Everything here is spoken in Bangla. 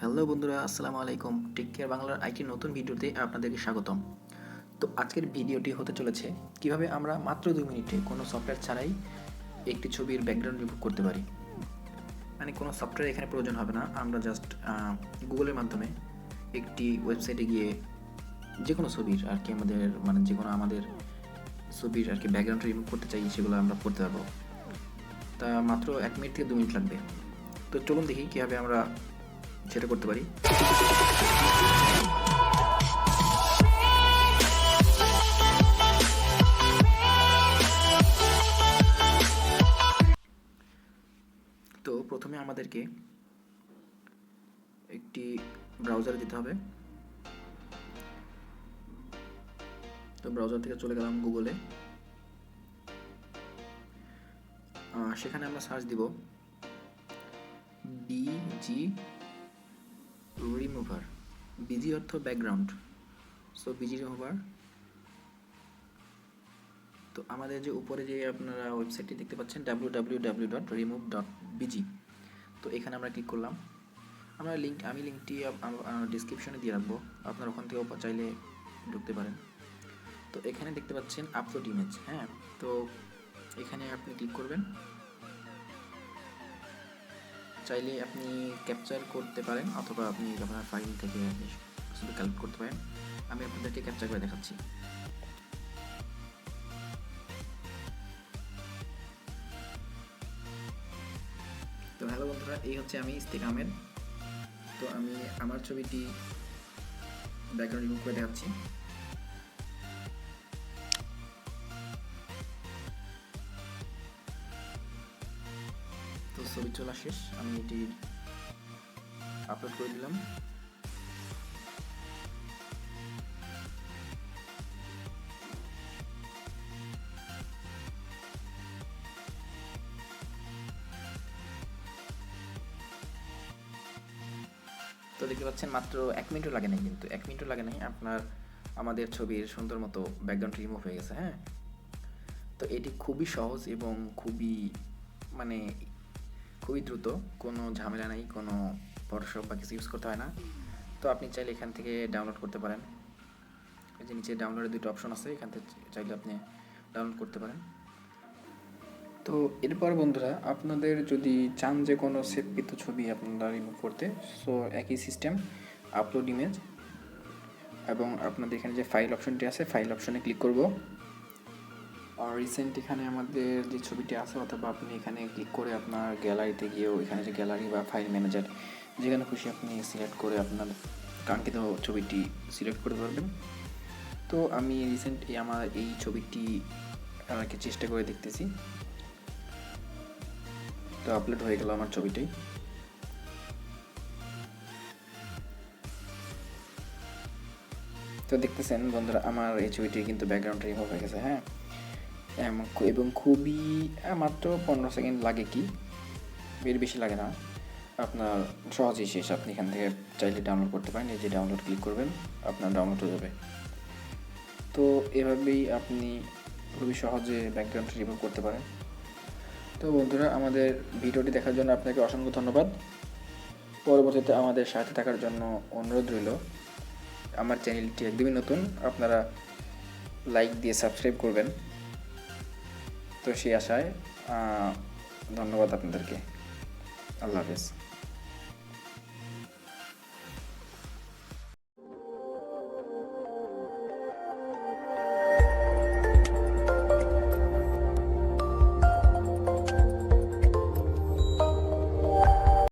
হ্যালো বন্ধুরা, আসসালামু আলাইকুম। টেক কেয়ার বাংলার আইটি নতুন ভিডিওতে আপনাদেরকে স্বাগতম। তো আজকের ভিডিওটি হতে চলেছে কিভাবে আমরা মাত্র 2 মিনিটে কোনো সফটওয়্যার ছাড়াই একটি ছবির ব্যাকগ্রাউন্ড রিমুভ করতে পারি। মানে কোনো সফটওয়্যার এখানে প্রয়োজন হবে না, আমরা জাস্ট গুগলের মাধ্যমে একটি ওয়েবসাইটে গিয়ে যে কোনো ছবির আর কি যে কোনো আমাদের ছবির আর কি ব্যাকগ্রাউন্ড রিমুভ করতে চাই, সেগুলো আমরা করতে পারবো। তা মাত্র 1 মিনিট থেকে 2 মিনিট লাগবে। তো চলুন দেখি কীভাবে আমরা সেটা করতে পারি। তো প্রথমে আমাদেরকে একটি ব্রাউজারে দিতে হবে। তো ব্রাউজার থেকে চলে গেলাম গুগলে। সেখানে আমরা সার্চ দিব বিজি রিমুভার। বিজি অর্থ ব্যাকগ্রাউন্ড, সো বিজি রিমুভার। তো আমাদের যে উপরে যে আপনারা ওয়েবসাইটটি দেখতে পাচ্ছেন www.remove.bg, তো এখানে আমরা ক্লিক করলাম। আমি লিঙ্কটি ডিসক্রিপশনে দিয়ে রাখবো, আপনারা ওখান থেকেও চাইলে ঢুকতে পারেন। তো এখানে দেখতে পাচ্ছেন আপলোড ইমেজ। হ্যাঁ, তো এখানে আপনি ক্লিক করবেন। চাইলে আপনি ক্যাপচার করতে পারেন অথবা আপনি আপনার ফাইল থেকে আপনি শুধু কালেক্ট করতে পারেন। আমি আপনাদেরকে ক্যাপচার করে দেখাচ্ছি। তো হ্যালো বন্ধুরা, এই হচ্ছে আমি ইস্তেকামের। তো আমি আমার ছবিটি ব্যাকগ্রাউন্ড রিমুভ করে দেখাচ্ছি। তো ছবি চলা শেষ, আমি এটি আপলোড করে দিলাম। তো দেখতে পাচ্ছেন মাত্র 1 মিনিটও লাগে নাই, কিন্তু 1 মিনিটও লাগে নাই, আমাদের ছবির সুন্দর মতো ব্যাকগ্রাউন্ড রিমুভ হয়ে গেছে। হ্যাঁ, তো এটি খুবই সহজ এবং খুবই দ্রুত, কোনো ঝামেলা নাই, কোনো ফটোশপ বা কিছু ইউজ করতে হয় না। তো আপনি চাইলে এখান থেকে ডাউনলোড করতে পারেন। এই যে নিচে ডাউনলোডের 2টো অপশন আছে, এখান থেকে চাইলে আপনি ডাউনলোড করতে পারেন। তো এরপর বন্ধুরা, আপনাদের যদি চান যে কোনো সেভকৃত ছবি আপনারা রিমুভ করতে, সো একই সিস্টেম, আপলোড ইমেজ, এবং আপনাদের এখানে যে ফাইল অপশনটি আছে, ফাইল অপশনে ক্লিক করব। আর রিসেন্ট এখানে আমাদের যে ছবিটি আছে, অথবা আপনি এখানে ক্লিক করে আপনার গ্যালারিতে গিয়েও এখানে যে গ্যালারি বা ফাইল ম্যানেজার, যেখানে খুশি আপনি সিলেক্ট করে আপনার কাঙ্ক্ষিত ছবিটি সিলেক্ট করতে পারবেন। তো আমি রিসেন্ট আমার এই ছবিটি আমাকে চেষ্টা করে দেখতেছি। তো আপলোড হয়ে গেল আমার ছবিটি। তো দেখতেছেন বন্ধুরা, আমার এই ছবিটির কিন্তু ব্যাকগ্রাউন্ড রিমুভ হয়ে গেছে। হ্যাঁ, এবং খুবই মাত্র 15 সেকেন্ড লাগে, কি এর বেশি লাগে না, আপনার সহজেই শেষ। আপনি এখান থেকে চাইলে ডাউনলোড করতে পারেন। এই যে ডাউনলোড ক্লিক করবেন, আপনার ডাউনলোড হয়ে যাবে। তো এভাবেই আপনি খুবই সহজে ব্যাকগ্রাউন্ড রিমুভ করতে পারেন। তো বন্ধুরা, আমাদের ভিডিওটি দেখার জন্য আপনাকে অসংখ্য ধন্যবাদ। পরবর্তীতে আমাদের সাথে থাকার জন্য অনুরোধ রইল। আমার চ্যানেলটি একদমই নতুন, আপনারা লাইক দিয়ে সাবস্ক্রাইব করবেন। তো সেই আশায় ধন্যবাদ আপনাদেরকে। আল্লাহ হাফেজ।